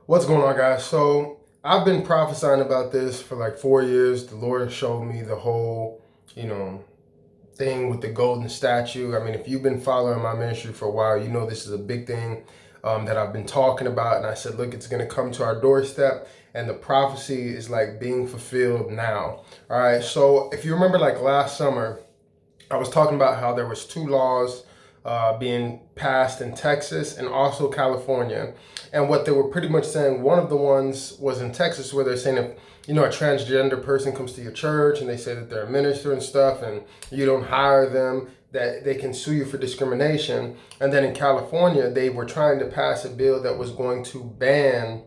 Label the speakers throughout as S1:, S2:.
S1: What's going on, guys? So I've been prophesying about this for like 4 years. The Lord showed me the whole, you know, thing with the golden statue. I mean, if you've been following my ministry for a while, you know this is a big thing that I've been talking about. And I said, look, it's going to come to our doorstep. And the prophecy is like being fulfilled now. All right. So if you remember, like last summer, I was talking about how there was two laws being passed in Texas and also California, and what they were pretty much saying. One of the ones was in Texas, where they're saying if a transgender person comes to your church and they say that they're a minister and stuff, and you don't hire them, that they can sue you for discrimination. And then in California, they were trying to pass a bill that was going to ban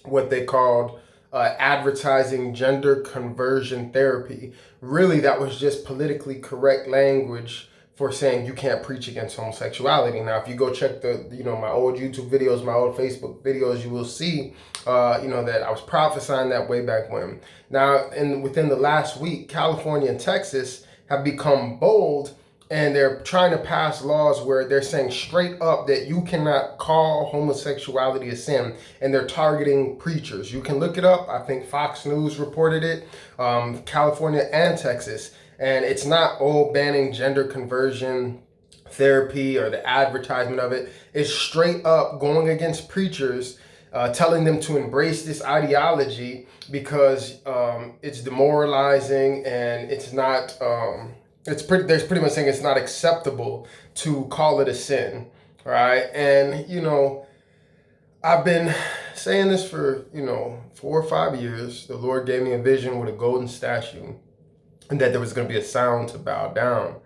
S1: what they called advertising gender conversion therapy. Really, that was just politically correct language for saying you can't preach against homosexuality. Now, if you go check my old YouTube videos, my old Facebook videos, you will see, that I was prophesying that way back when. Now, within the last week, California and Texas have become bold, and they're trying to pass laws where they're saying straight up that you cannot call homosexuality a sin, and they're targeting preachers. You can look it up. I think Fox News reported it, California and Texas. And it's not all banning gender conversion therapy or the advertisement of it. It's straight up going against preachers, telling them to embrace this ideology because it's demoralizing, and it's not. There's pretty much saying it's not acceptable to call it a sin, right? And I've been saying this for 4 or 5 years. The Lord gave me a vision with a golden statue, and that there was going to be a sound to bow down.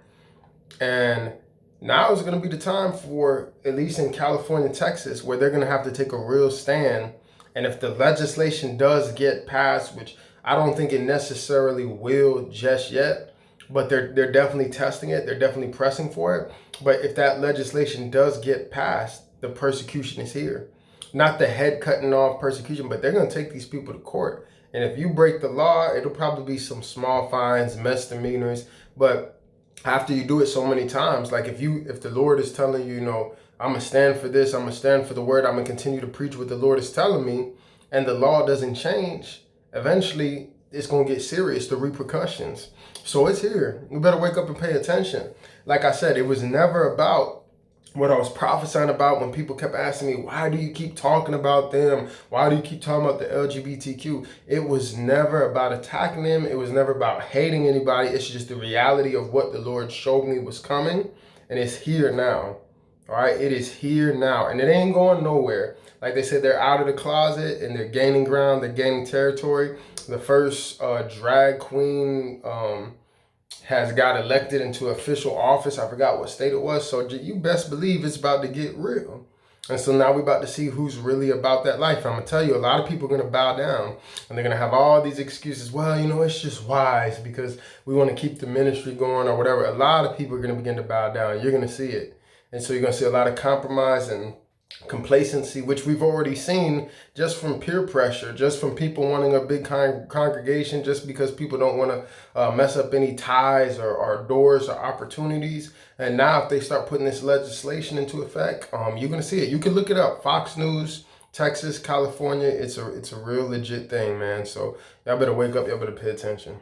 S1: And now is going to be the time for, at least in California, Texas, where they're going to have to take a real stand. And if the legislation does get passed, which I don't think it necessarily will just yet, but they're definitely testing it. They're definitely pressing for it. But if that legislation does get passed, the persecution is here. Not the head cutting off persecution, but they're going to take these people to court. And if you break the law, it'll probably be some small fines, misdemeanors. But after you do it so many times, like if the Lord is telling you, I'm gonna stand for this, I'm gonna stand for the word, I'm gonna continue to preach what the Lord is telling me, and the law doesn't change, eventually it's gonna get serious, the repercussions. So it's here. You better wake up and pay attention. Like I said, it was never about what I was prophesying about when people kept asking me, why do you keep talking about them? Why do you keep talking about the LGBTQ? It was never about attacking them. It was never about hating anybody. It's just the reality of what the Lord showed me was coming, and it's here now. All right, it is here now, and it ain't going nowhere. Like they said, they're out of the closet and they're gaining ground, they're gaining territory. The first drag queen has got elected into official office. I forgot what state it was. So you best believe it's about to get real. And so now we're about to see who's really about that life. I'm going to tell you, a lot of people are going to bow down, and they're going to have all these excuses. Well, it's just wise because we want to keep the ministry going or whatever. A lot of people are going to begin to bow down. You're going to see it. And so you're going to see a lot of compromise and complacency, which we've already seen just from peer pressure, just from people wanting a big congregation, just because people don't want to mess up any ties or doors or opportunities. And now if they start putting this legislation into effect, you're going to see it. You can look it up. Fox News, Texas, California. It's a real legit thing, man. So y'all better wake up. Y'all better pay attention.